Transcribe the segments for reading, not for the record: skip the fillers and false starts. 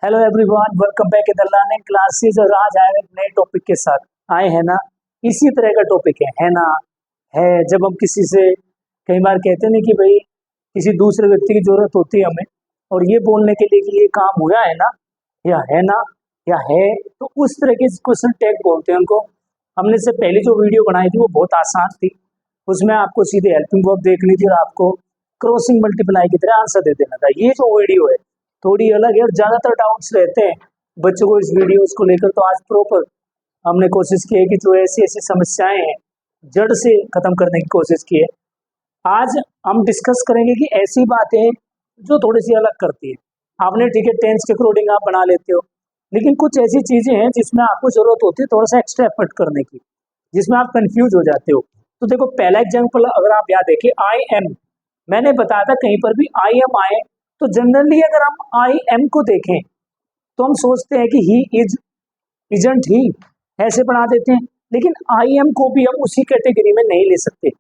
Hello everyone, welcome back in the learning classes. और आज आए हैं एक नए टॉपिक के साथ। आए हैं ना, इसी तरह का टॉपिक है ना। है जब हम किसी से कई बार कहते नहीं कि भाई किसी दूसरे व्यक्ति की जरूरत होती है हमें, और ये बोलने के लिए कि ये काम हुआ है ना, या है ना, या है, तो उस तरह के क्वेश्चन टैग बोलते हैं उनको। हमने से पहले जो वीडियो बनाई थी वो बहुत आसान थी। उसमें आपको सीधे हेल्पिंग वर्ब देखनी थी और आपको क्रॉसिंग मल्टीप्लाई की तरह आंसर दे देना था। ये जो वीडियो है थोड़ी अलग है और ज्यादातर डाउट्स रहते हैं बच्चों को इस वीडियोस को लेकर। तो आज प्रॉपर हमने कोशिश की है कि जो ऐसी ऐसी समस्याएं हैं जड़ से खत्म करने की कोशिश की है। आज हम डिस्कस करेंगे कि ऐसी बातें जो थोड़ी सी अलग करती है। आपने ठीक है टेंस के अकॉर्डिंग आप बना लेते हो, लेकिन कुछ ऐसी चीजें हैं जिसमें आपको जरूरत होती है थोड़ा सा एक्स्ट्रा एफर्ट करने की, जिसमें आप कंफ्यूज हो जाते हो। तो देखो, पहला एग्जाम्पल अगर आप याद देखिए, आई एम। मैंने बताया था कहीं पर भी आई एम आए तो जनरली अगर हम आई एम को देखें तो हम सोचते हैं कि ही इज, इजंट ही, ऐसे बना देते हैं। लेकिन आई एम को भी हम उसी कैटेगरी में नहीं ले सकते।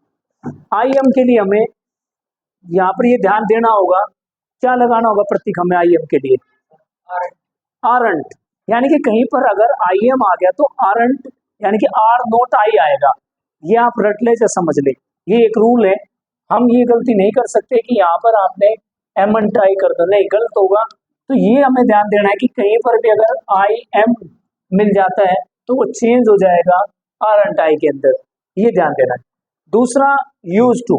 आई एम के लिए हमें यहाँ पर ये ध्यान देना होगा, क्या लगाना होगा प्रतीक हमें आई एम के लिए? आरंट। यानी कि कहीं पर अगर आई एम आ गया तो आरंट यानी कि आर नोट आई आएगा। ये आप रट ले या समझ ले, ये एक रूल है। हम ये गलती नहीं कर सकते कि यहाँ पर आपने एम एन ट्राई कर दो, नहीं, गलत होगा। तो ये हमें ध्यान देना है कि कहीं पर भी अगर आई एम मिल जाता है तो वो चेंज हो जाएगा आर एंड आई के अंदर, ये ध्यान देना है। दूसरा, यूज टू।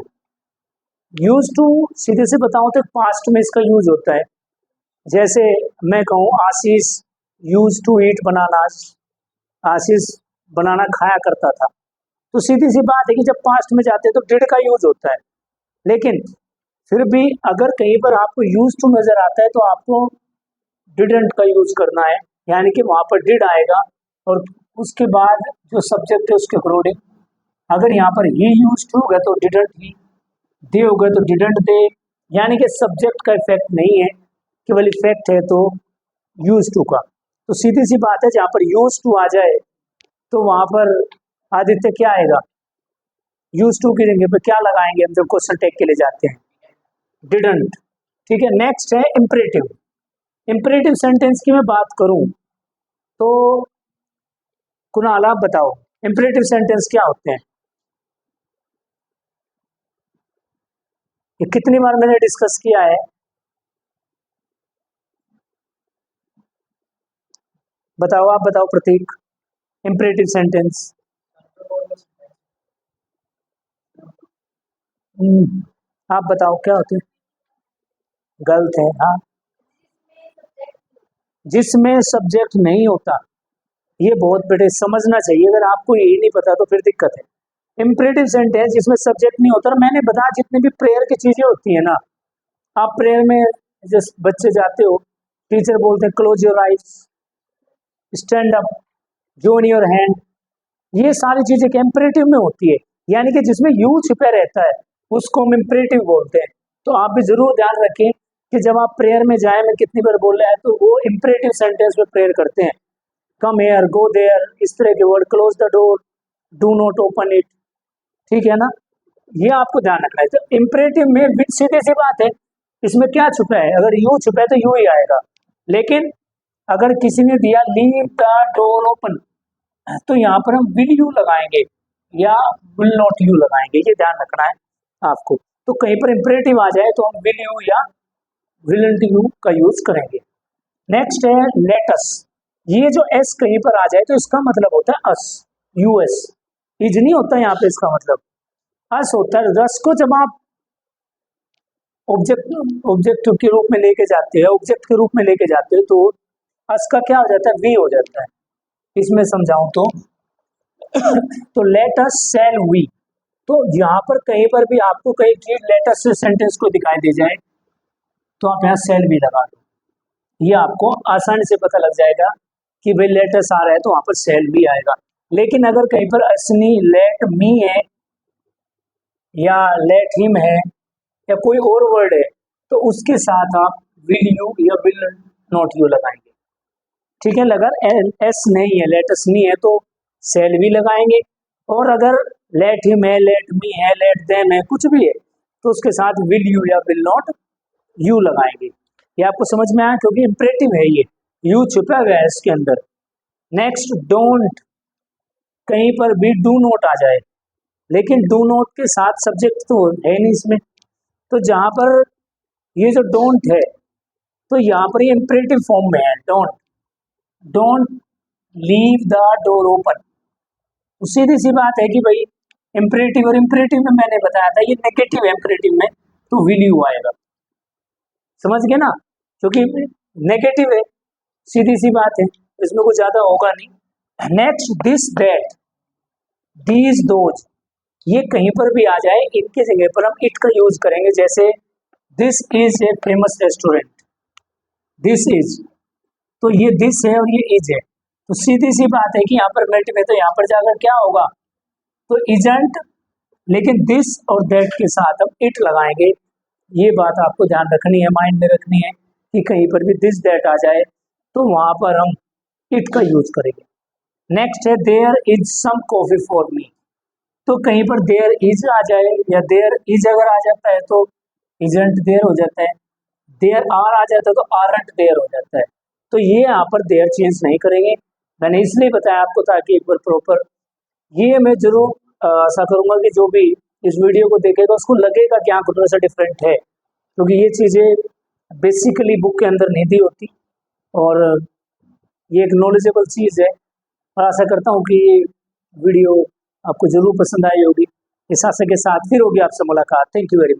यूज टू सीधे से बताऊं तो पास्ट में इसका यूज होता है। जैसे मैं कहूँ आशीष यूज टू ईट बनानास, आशीष बनाना खाया करता था। तो सीधी सी बात है कि जब पास्ट में जाते हैं तो डिड का यूज होता है। लेकिन फिर भी अगर कहीं पर आपको यूज टू नजर आता है तो आपको डिडंट का यूज करना है, यानी कि वहां पर डिड आएगा और उसके बाद जो सब्जेक्ट है उसके अकॉर्डिंग अगर यहाँ पर ही यूज टू होगा तो डिडंट ही, दे होगा तो डिडंट दे। यानी कि सब्जेक्ट का इफेक्ट नहीं है, केवल इफेक्ट है तो यूज टू का। तो सीधी सी बात है, जहाँ पर यूज टू आ जाए तो वहां पर आदित्य क्या आएगा? यूज टू की जगह पे क्या लगाएंगे हम जब क्वेश्चन टैग के लिए जाते हैं? डिडंट। ठीक है, नेक्स्ट है इंपरेटिव। इंपरेटिव सेंटेंस की मैं बात करूं तो कुणाल आप बताओ इंपरेटिव सेंटेंस क्या होते हैं? ये कितनी बार मैंने डिस्कस किया है? बताओ, आप बताओ प्रतीक, इंपरेटिव सेंटेंस। आप बताओ क्या होते हैं? गलत है, हाँ। जिसमें सब्जेक्ट नहीं होता, ये बहुत बड़े समझना चाहिए। अगर आपको यही नहीं पता तो फिर दिक्कत है। इंपरेटिव सेंटेंस जिसमें सब्जेक्ट नहीं होता। और मैंने बताया जितनी भी प्रेयर की चीजें होती है ना, आप प्रेयर में जिस बच्चे जाते हो, टीचर बोलते हैं close your eyes, stand up, join your hand, ये सारी चीजें इंपरेटिव में होती है। यानी कि जिसमें यू छिपा रहता है उसको हम इंपरेटिव बोलते हैं। तो आप भी जरूर ध्यान रखें कि जब आप प्रेयर में जाए, मैं कितनी बार बोल रहा है, तो वो इंपरेटिव सेंटेंस में प्रेयर करते हैं। कम हेयर, गो देयर, इस तरह के word, close the door, do not open it. ठीक है ना, ये आपको ध्यान रखना है। तो इंपरेटिव में भी सीधी सी बात है, इसमें क्या छुपा है? अगर यू छुपा है तो यू ही आएगा। लेकिन अगर किसी ने दिया लीव द डोर ओपन, तो यहाँ पर हम विल यू लगाएंगे या विल नॉट यू लगाएंगे, ये ध्यान रखना है आपको। तो कहीं पर इंपरेटिव आ जाए तो हम विल यू या विल यू का यूज करेंगे। नेक्स्ट है लेटस। ये जो एस कहीं पर आ जाए तो इसका मतलब होता है अस, यूएस। इज नहीं होता यहाँ पे, इसका मतलब अस होता है। रस को जब आप ऑब्जेक्ट के रूप में लेके जाते हैं, ऑब्जेक्ट के रूप में लेके जाते हैं, तो अस का क्या हो जाता है? वी हो जाता है। इसमें समझाऊं तो लेट अस सेल वी। तो यहाँ पर कहीं पर भी आपको कहीं चीज लेटेस्ट सेंटेंस को दिखाई दे जाए तो आप यहाँ सेल भी लगा दो, ये आपको आसानी से पता लग जाएगा कि भाई लेटेस्ट आ रहा है तो वहां पर सेल भी आएगा। लेकिन अगर कहीं पर असनी लेट मी है या लेट हिम है या कोई और वर्ड है तो उसके साथ आप विल यू या विल नॉट यू लगाएंगे। ठीक है, अगर एस नहीं है, लेटेस्ट नहीं है, तो सेल भी लगाएंगे। और अगर लेट हिम है, लेट मी है, लेट देम है, कुछ भी है, तो उसके साथ विल यू या विल नॉट यू लगाएंगे। ये आपको समझ में आया, क्योंकि इंपरेटिव है ये। यू छुपा गया है इसके अंदर। नेक्स्ट डोंट, कहीं पर भी डू नॉट आ जाए, लेकिन डू नॉट के साथ सब्जेक्ट तो है नहीं इसमें, तो जहाँ पर ये जो डोंट है तो यहाँ पर ये इंपरेटिव फॉर्म में है। Don't, don't leave the door open. सीधी सी बात है कि भाई इंपरेटिव, और इंपरेटिव में मैंने बताया था ये नेगेटिव है, इंपरेटिव में तो विल यू आएगा, समझ गए ना, क्योंकि नेगेटिव है, सीधी सी बात है, इसमें कुछ ज्यादा होगा नहीं। Next this that, these those, ये कहीं पर भी आ जाए इनके जगह पर हम इट का यूज करेंगे। जैसे this is a famous restaurant, this is, तो ये दिस है और ये इज है, तो सीधी सी बात है कि यहाँ पर मेल्टिव है तो यहाँ पर जाकर क्या होगा, तो इजंट, लेकिन दिस और दैट के साथ हम इट लगाएंगे। ये बात आपको ध्यान रखनी है, माइंड में रखनी है कि कहीं पर भी दिस दैट आ जाए तो वहां पर हम इट का यूज करेंगे। नेक्स्ट है there is some coffee for me, तो कहीं पर देयर इज आ जाए या देयर इज अगर आ जाता है तो इजंट देयर हो जाता है, देयर आर आ जाता है तो आरंट देयर हो जाता है, तो ये यहाँ पर देयर चेंज नहीं करेंगे। मैंने इसलिए बताया आपको ताकि एक बार प्रॉपर ये मैं जरूर आशा करूंगा कि जो भी इस वीडियो को देखेगा उसको लगेगा कि हाँ थोड़ा सा डिफरेंट है, क्योंकि ये चीज़ें बेसिकली बुक के अंदर नहीं दी होती और ये एक नॉलेजेबल चीज़ है। और आशा करता हूँ कि ये वीडियो आपको जरूर पसंद आई होगी। इस आशा के साथ फिर होगी आपसे मुलाकात। Thank you very much.